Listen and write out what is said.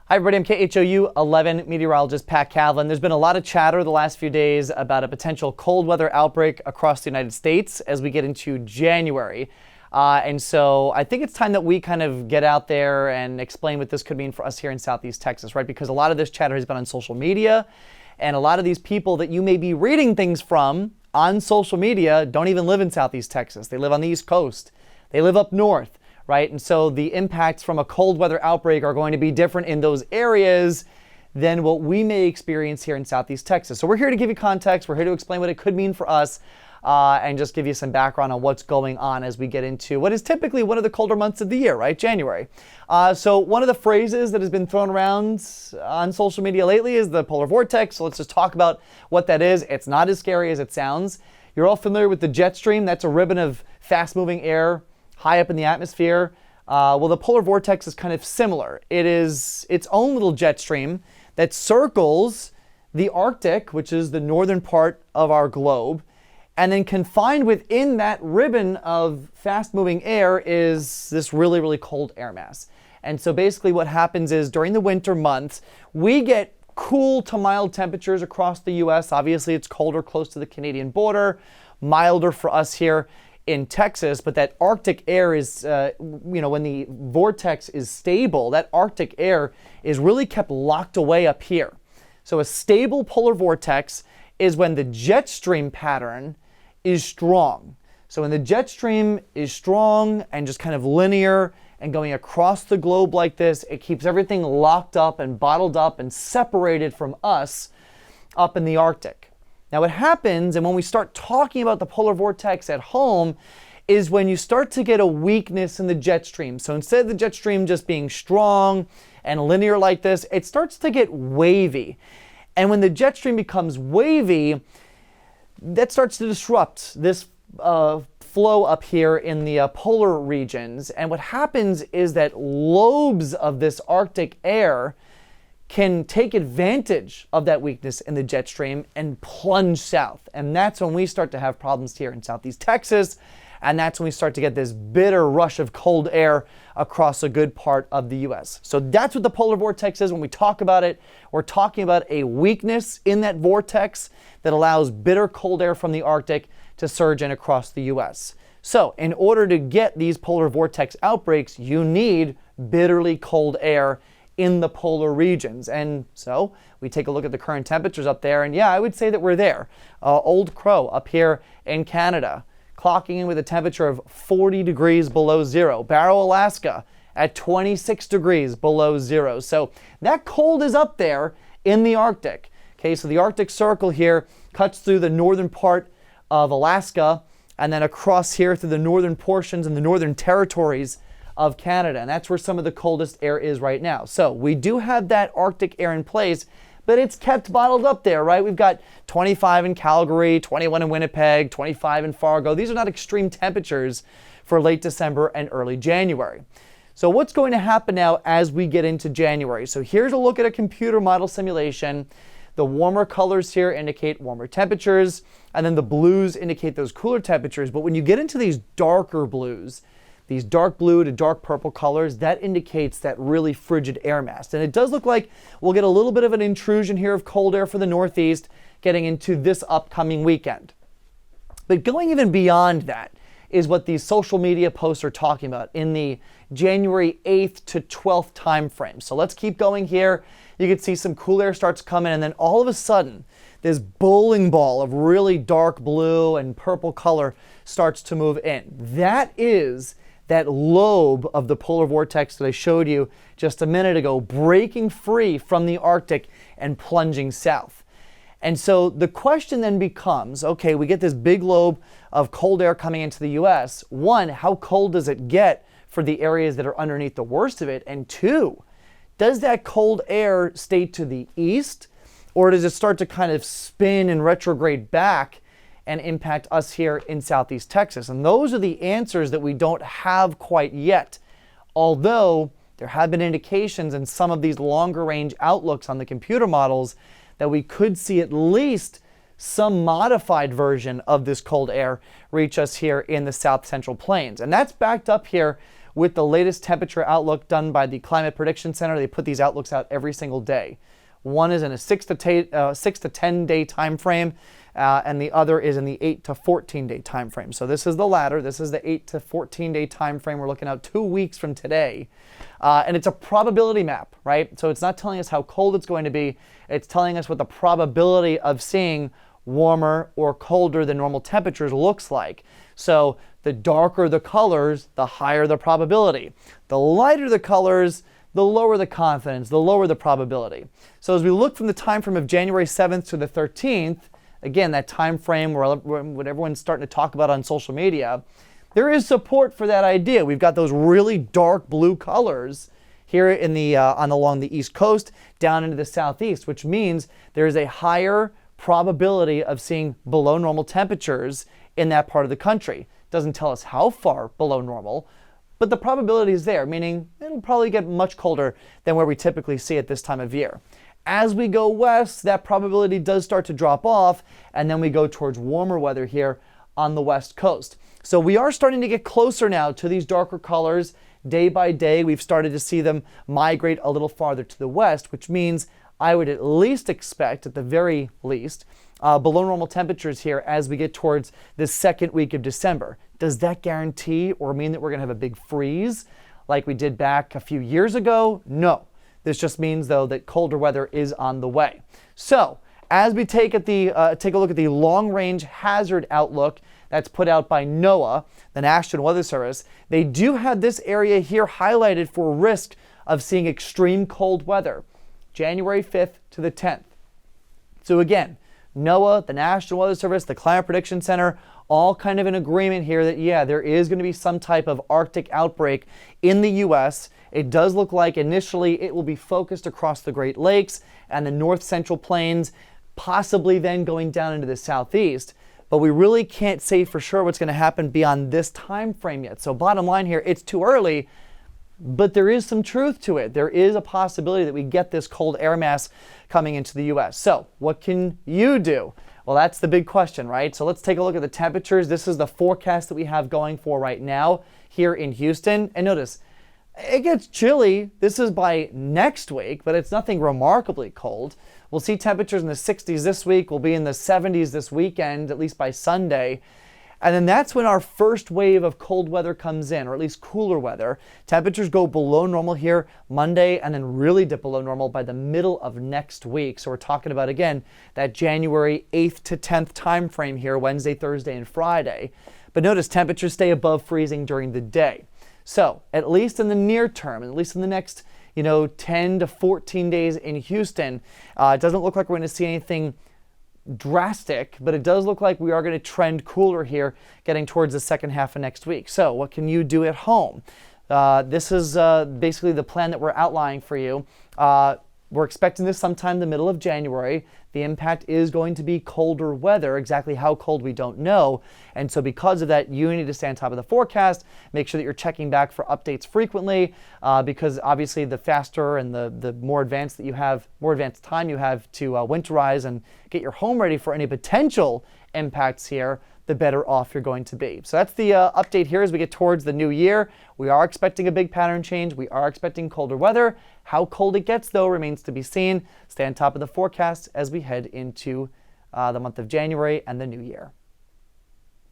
Hi everybody, I'm KHOU 11 meteorologist Pat Cavlin. There's been a lot of chatter the last few days about a potential cold weather outbreak across the United States as we get into January. And so I think it's time that we kind of get out there and explain what this could mean for us here in Southeast Texas, right? Because a lot of this chatter has been on social media, and a lot of these people that you may be reading things from on social media don't even live in Southeast Texas. They live on the East Coast. They live up north. Right? And so the impacts from a cold weather outbreak are going to be different in those areas than what we may experience here in Southeast Texas. So we're here to give you context. We're here to explain what it could mean for us and just give you some background on what's going on as we get into what is typically one of the colder months of the year, right? January. So one of the phrases that has been thrown around on social media lately is the polar vortex. So let's just talk about what that is. It's not as scary as it sounds. You're all familiar with the jet stream. That's a ribbon of fast-moving air high up in the atmosphere. Well, the polar vortex is kind of similar. It is its own little jet stream that circles the Arctic, which is the northern part of our globe, and then confined within that ribbon of fast-moving air is this really, really cold air mass. And so basically what happens is during the winter months, we get cool to mild temperatures across the U.S. Obviously, it's colder close to the Canadian border, milder for us here in Texas, but that Arctic air is, when the vortex is stable, that Arctic air is really kept locked away up here. So a stable polar vortex is when the jet stream pattern is strong. So when the jet stream is strong and just kind of linear and going across the globe like this, it keeps everything locked up and bottled up and separated from us up in the Arctic. Now what happens, and when we start talking about the polar vortex at home, is when you start to get a weakness in the jet stream. So instead of the jet stream just being strong and linear like this, it starts to get wavy. And when the jet stream becomes wavy, that starts to disrupt this flow up here in the polar regions. And what happens is that lobes of this Arctic air can take advantage of that weakness in the jet stream and plunge south. And that's when we start to have problems here in Southeast Texas. And that's when we start to get this bitter rush of cold air across a good part of the U.S. So that's what the polar vortex is. When we talk about it, we're talking about a weakness in that vortex that allows bitter cold air from the Arctic to surge in across the U.S. So in order to get these polar vortex outbreaks, you need bitterly cold air in the polar regions. And so we take a look at the current temperatures up there, and yeah, I would say that we're there. Old Crow up here in Canada, clocking in with a temperature of 40 degrees below zero. Barrow, Alaska at 26 degrees below zero. So that cold is up there in the Arctic. Okay, so the Arctic Circle here cuts through the northern part of Alaska and then across here through the northern portions and the northern territories of Canada, and that's where some of the coldest air is right now. So we do have that Arctic air in place, but it's kept bottled up there, right? We've got 25 in Calgary, 21 in Winnipeg, 25 in Fargo. These are not extreme temperatures for late December and early January. So what's going to happen now as we get into January? So here's a look at a computer model simulation. The warmer colors here indicate warmer temperatures, and then the blues indicate those cooler temperatures. But when you get into these darker blues, these dark blue to dark purple colors, that indicates that really frigid air mass. And it does look like we'll get a little bit of an intrusion here of cold air for the Northeast getting into this upcoming weekend. But going even beyond that is what these social media posts are talking about in the January 8th to 12th time frame. So let's keep going here. You can see some cool air starts coming, and then all of a sudden, this bowling ball of really dark blue and purple color starts to move in. That is that lobe of the polar vortex that I showed you just a minute ago, breaking free from the Arctic and plunging south. And so the question then becomes, okay, we get this big lobe of cold air coming into the U.S. One, how cold does it get for the areas that are underneath the worst of it? And two, does that cold air stay to the east, or does it start to kind of spin and retrograde back and impact us here in Southeast Texas? And those are the answers that we don't have quite yet, although there have been indications in some of these longer range outlooks on the computer models that we could see at least some modified version of this cold air reach us here in the south central plains. And that's backed up here with the latest temperature outlook done by the Climate Prediction Center. They put these outlooks out every single day. One is in a 6 to 10 day time frame, and the other is in the 8 to 14 day time frame. So this is the latter. This is the 8 to 14 day time frame. We're looking out 2 weeks from today. And it's a probability map, right? So it's not telling us how cold it's going to be. It's telling us what the probability of seeing warmer or colder than normal temperatures looks like. So the darker the colors, the higher the probability. The lighter the colors, the lower the confidence, the lower the probability. So as we look from the time frame of January 7th to the 13th, again, that time frame where what everyone's starting to talk about on social media, there is support for that idea. We've got those really dark blue colors here in the along the East Coast down into the Southeast, which means there is a higher probability of seeing below normal temperatures in that part of the country. Doesn't tell us how far below normal, but the probability is there, meaning it'll probably get much colder than where we typically see at this time of year. As we go west, that probability does start to drop off, and then we go towards warmer weather here on the West Coast. So we are starting to get closer now to these darker colors. Day by day, we've started to see them migrate a little farther to the west, which means I would at least expect, at the very least, below normal temperatures here as we get towards the second week of December. Does that guarantee or mean that we're going to have a big freeze like we did back a few years ago? No. This just means, though, that colder weather is on the way. So as we take a look at the long-range hazard outlook that's put out by NOAA, the National Weather Service, they do have this area here highlighted for risk of seeing extreme cold weather, January 5th to the 10th. So again, NOAA, the National Weather Service, the Climate Prediction Center, all kind of in agreement here that, yeah, there is going to be some type of Arctic outbreak in the U.S. It does look like initially it will be focused across the Great Lakes and the north central plains, possibly then going down into the southeast. But we really can't say for sure what's going to happen beyond this time frame yet. So bottom line here, it's too early, but there is some truth to it. There is a possibility that we get this cold air mass coming into the U.S. So what can you do? Well, that's the big question, right? So let's take a look at the temperatures. This is the forecast that we have going for right now here in Houston. And notice, it gets chilly. This is by next week, but it's nothing remarkably cold. We'll see temperatures in the 60s this week. We'll be in the 70s this weekend, at least by Sunday. And then that's when our first wave of cold weather comes in, or at least cooler weather. Temperatures go below normal here Monday and then really dip below normal by the middle of next week. So we're talking about, again, that January 8th to 10th time frame here, Wednesday, Thursday, and Friday. But notice temperatures stay above freezing during the day. So at least in the near term, at least in the next 10 to 14 days in Houston, it doesn't look like we're going to see anything drastic, but it does look like we are going to trend cooler here getting towards the second half of next week. So what can you do at home? This is basically the plan that we're outlining for you. We're expecting this sometime in the middle of January. The impact is going to be colder weather. Exactly how cold, we don't know. And so because of that, you need to stay on top of the forecast. Make sure that you're checking back for updates frequently, because obviously the faster and the more advanced time you have to winterize and get your home ready for any potential impacts here, the better off you're going to be. So that's the update here as we get towards the new year. We are expecting a big pattern change. We are expecting colder weather. How cold it gets, though, remains to be seen. Stay on top of the forecast as we head into the month of January and the new year.